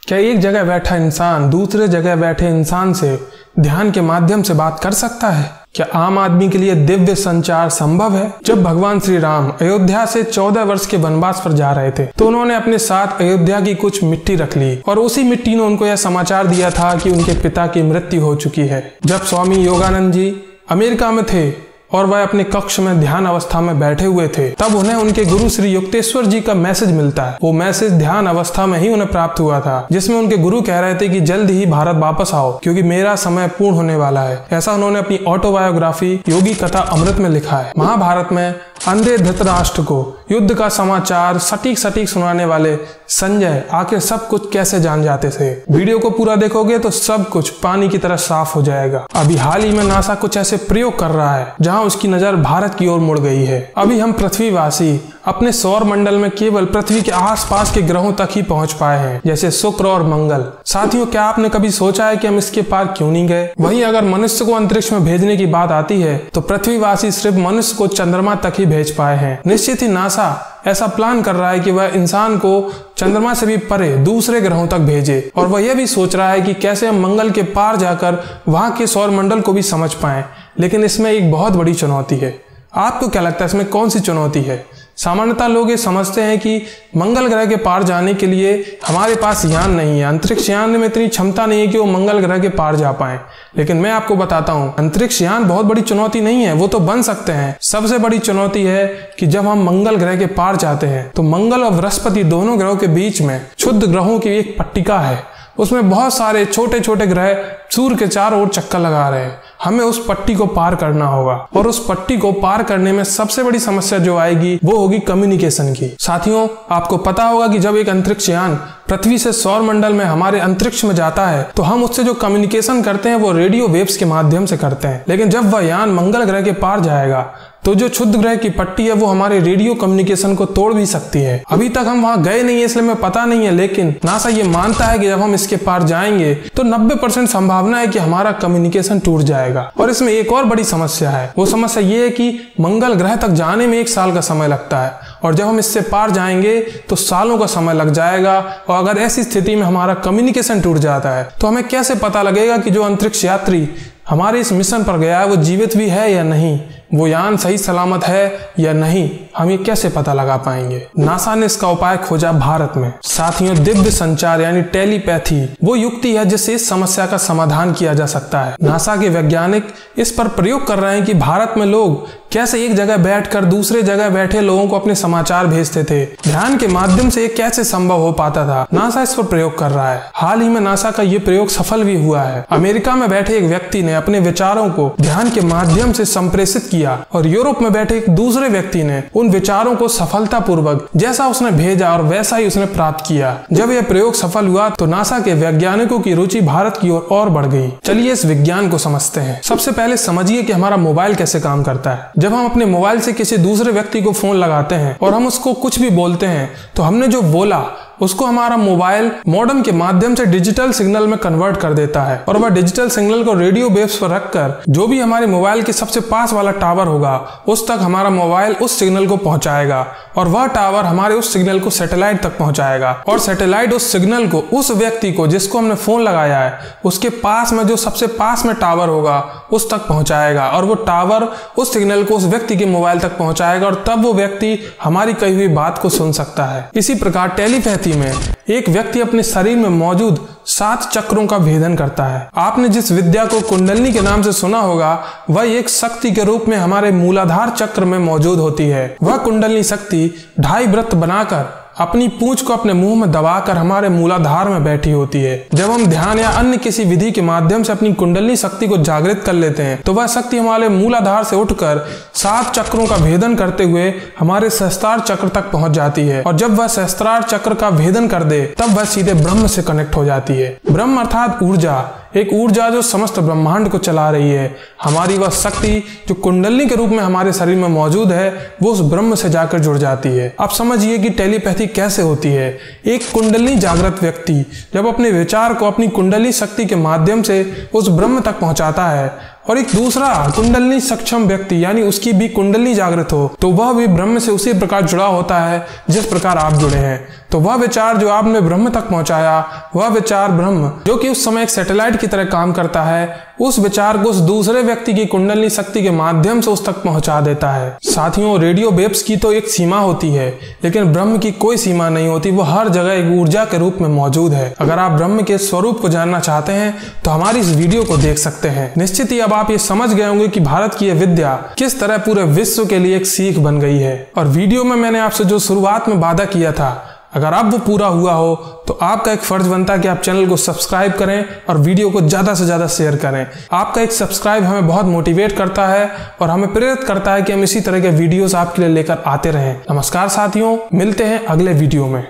क्या एक जगह बैठा इंसान दूसरे जगह बैठे इंसान से ध्यान के माध्यम से बात कर सकता है? क्या आम आदमी के लिए दिव्य संचार संभव है? जब भगवान श्री राम अयोध्या से 14 वर्ष के वनवास पर जा रहे थे तो उन्होंने अपने साथ अयोध्या की कुछ मिट्टी रख ली और उसी मिट्टी ने उनको यह समाचार दिया था कि उनके पिता की मृत्यु हो चुकी है। जब स्वामी योगानंद जी अमेरिका में थे और वह अपने कक्ष में ध्यान अवस्था में बैठे हुए थे, तब उन्हें उनके गुरु श्री युक्तेश्वर जी का मैसेज मिलता है। वो मैसेज ध्यान अवस्था में ही उन्हें प्राप्त हुआ था, जिसमें उनके गुरु कह रहे थे कि जल्द ही भारत वापस आओ क्योंकि मेरा समय पूर्ण होने वाला है। ऐसा उन्होंने अपनी ऑटोबायोग्राफी योगी कथा अमृत में लिखा है। महाभारत में अंधे धृतराष्ट्र को युद्ध का समाचार सटीक सुनाने वाले संजय आखिर सब कुछ कैसे जान जाते थे? वीडियो को पूरा देखोगे तो सब कुछ पानी की तरह साफ हो जाएगा। अभी हाल ही में नासा कुछ ऐसे प्रयोग कर रहा है जहां उसकी नजर भारत की ओर मुड़ गई है। अभी हम पृथ्वीवासी अपने सौर मंडल में केवल पृथ्वी के आसपास के ग्रहों तक ही पहुंच पाए हैं, जैसे शुक्र और मंगल। साथियों, क्या आपने कभी सोचा है कि हम इसके पार क्यों नहीं गए? वहीं अगर मनुष्य को अंतरिक्ष में भेजने की बात आती है तो पृथ्वीवासी सिर्फ मनुष्य को चंद्रमा तक ही भेज पाए हैं। निश्चित ही नासा ऐसा प्लान कर रहा है कि वह इंसान को चंद्रमा से भी परे दूसरे ग्रहों तक भेजे, और वह यह भी सोच रहा है कि कैसे हम मंगल के पार जाकर वहां के सौर मंडल को भी समझ पाएं। लेकिन इसमें एक बहुत बड़ी चुनौती है। आपको क्या लगता है इसमें कौन सी चुनौती है? सामान्यतः लोग ये समझते हैं कि मंगल ग्रह के पार जाने के लिए हमारे पास यान नहीं है, अंतरिक्ष यान में इतनी क्षमता नहीं है कि वो मंगल ग्रह के पार जा पाएं। लेकिन मैं आपको बताता हूँ, अंतरिक्ष यान बहुत बड़ी चुनौती नहीं है, वो तो बन सकते हैं। सबसे बड़ी चुनौती है कि जब हम मंगल ग्रह के पार जाते हैं तो मंगल और बृहस्पति दोनों ग्रहों के बीच में क्षुद्र ग्रहों की एक पट्टिका है। उसमें बहुत सारे छोटे छोटे ग्रह सूर्य के चारों ओर चक्कर लगा रहे हैं। हमें उस पट्टी को पार करना होगा, और उस पट्टी को पार करने में सबसे बड़ी समस्या जो आएगी वो होगी कम्युनिकेशन की। साथियों, आपको पता होगा कि जब एक अंतरिक्ष यान पृथ्वी से सौर मंडल में हमारे अंतरिक्ष में जाता है तो हम उससे जो कम्युनिकेशन करते हैं वो रेडियो वेव्स के माध्यम से करते हैं। लेकिन जब वह यान मंगल ग्रह के पार जाएगा तो जो क्षुद्र ग्रह की पट्टी है वो हमारे रेडियो कम्युनिकेशन को तोड़ भी सकती है। अभी तक हम वहां गए नहीं है इसलिए हमें पता नहीं है, लेकिन नासा ये मानता है कि जब हम इसके पार जाएंगे तो 90% संभावना है कि हमारा कम्युनिकेशन टूट जाएगा। और इसमें एक और बड़ी समस्या है। वो समस्या ये है कि मंगल ग्रह तक जाने में 1 साल का समय लगता है, और जब हम इससे पार जाएंगे तो सालों का समय लग जाएगा। और अगर ऐसी स्थिति में हमारा कम्युनिकेशन टूट जाता है तो हमें कैसे पता लगेगा कि जो अंतरिक्ष यात्री हमारे इस मिशन पर गया है वो जीवित भी है या नहीं, वो यान सही सलामत है या नहीं? हम ये कैसे पता लगा पाएंगे? नासा ने इसका उपाय खोजा भारत में। साथियों, दिव्य संचार यानी टेलीपैथी वो युक्ति है जिससे इस समस्या का समाधान किया जा सकता है। नासा के वैज्ञानिक इस पर प्रयोग कर रहे हैं कि भारत में लोग कैसे एक जगह बैठकर दूसरे जगह बैठे लोगों को अपने समाचार भेजते थे। ध्यान के माध्यम से ये कैसे संभव हो पाता था? नासा इस पर प्रयोग कर रहा है। हाल ही में नासा का ये प्रयोग सफल भी हुआ है। अमेरिका में बैठे एक व्यक्ति ने अपने विचारों को ध्यान के माध्यम से संप्रेषित किया, और यूरोप में बैठे एक दूसरे व्यक्ति ने उन विचारों को सफलतापूर्वक जैसा उसने भेजा और वैसा ही उसने प्राप्त किया। जब यह प्रयोग सफल हुआ तो नासा के वैज्ञानिकों की रुचि भारत की ओर और बढ़ गई। चलिए इस विज्ञान को समझते हैं। सबसे पहले समझिए कि हमारा मोबाइल कैसे काम करता है। जब हम अपने मोबाइल से किसी दूसरे व्यक्ति को फोन लगाते हैं और हम उसको कुछ भी बोलते हैं तो हमने जो बोला उसको हमारा मोबाइल मॉडेम के माध्यम से डिजिटल सिग्नल में कन्वर्ट कर देता है, और वह डिजिटल सिग्नल को रेडियो वेव्स पर रखकर जो भी हमारे मोबाइल के सबसे पास वाला टावर होगा उस तक हमारा मोबाइल उस सिग्नल को पहुंचाएगा, और वह टावर हमारे उस सिग्नल को सैटेलाइट तक पहुंचाएगा, और सैटेलाइट उस सिग्नल को उस व्यक्ति को जिसको हमने फोन लगाया है उसके पास में जो सबसे पास में टावर होगा उस तक पहुंचाएगा, और वो टावर उस सिग्नल को उस व्यक्ति के मोबाइल तक पहुंचाएगा, और तब वो व्यक्ति हमारी कही हुई बात को सुन सकता है। इसी प्रकार टेलीपैथी में एक व्यक्ति अपने शरीर में मौजूद 7 चक्रों का भेदन करता है। आपने जिस विद्या को कुंडलिनी के नाम से सुना होगा वह एक शक्ति के रूप में हमारे मूलाधार चक्र में मौजूद होती है। वह कुंडलिनी शक्ति 2.5 वृत्त बनाकर अपनी पूंछ को अपने मुंह में दबाकर हमारे मूलाधार में बैठी होती है। जब हम ध्यान या अन्य किसी विधि के माध्यम से अपनी कुंडलिनी शक्ति को जागृत कर लेते हैं तो वह शक्ति हमारे मूलाधार से उठकर 7 चक्रों का भेदन करते हुए हमारे सहस्त्रार चक्र तक पहुंच जाती है, और जब वह सहस्त्रार चक्र का भेदन कर दे तब वह सीधे ब्रह्म से कनेक्ट हो जाती है। ब्रह्म अर्थात ऊर्जा, एक ऊर्जा जो समस्त ब्रह्मांड को चला रही है। हमारी वह शक्ति जो कुंडलिनी के रूप में हमारे शरीर में मौजूद है वो उस ब्रह्म से जाकर जुड़ जाती है। अब समझिए कि टेलीपैथी कैसे होती है। एक कुंडलिनी जागृत व्यक्ति जब अपने विचार को अपनी कुंडली शक्ति के माध्यम से उस ब्रह्म तक पहुंचाता है और एक दूसरा कुंडलिनी सक्षम व्यक्ति यानी उसकी भी कुंडली जागृत हो तो वह भी ब्रह्म से उसी प्रकार जुड़ा होता है जिस प्रकार आप जुड़े हैं। तो वह विचार जो आपने ब्रह्म तक पहुंचाया, वह विचार ब्रह्म जो कि उस समय एक सैटेलाइट की तरह काम करता है, उस विचार को उस दूसरे व्यक्ति की कुंडली शक्ति के माध्यम से उस तक पहुंचा देता है। साथियों, रेडियो वेव्स की तो एक सीमा होती है, लेकिन ब्रह्म की कोई सीमा नहीं होती। वो हर जगह एक ऊर्जा के रूप में मौजूद है। अगर आप ब्रह्म के स्वरूप को जानना चाहते हैं तो हमारी इस वीडियो को देख सकते हैं। निश्चित ही अब आप ये समझ गए होंगे कि भारत की यह विद्या किस तरह पूरे विश्व के लिए एक सीख बन गई है। और वीडियो में मैंने आपसे जो शुरुआत में वादा किया था, अगर अब वो पूरा हुआ हो तो आपका एक फर्ज बनता है कि आप चैनल को सब्सक्राइब करें और वीडियो को ज्यादा से ज्यादा शेयर करें। आपका एक सब्सक्राइब हमें बहुत मोटिवेट करता है और हमें प्रेरित करता है कि हम इसी तरह के वीडियोस आपके लिए लेकर आते रहें। नमस्कार साथियों, मिलते हैं अगले वीडियो में।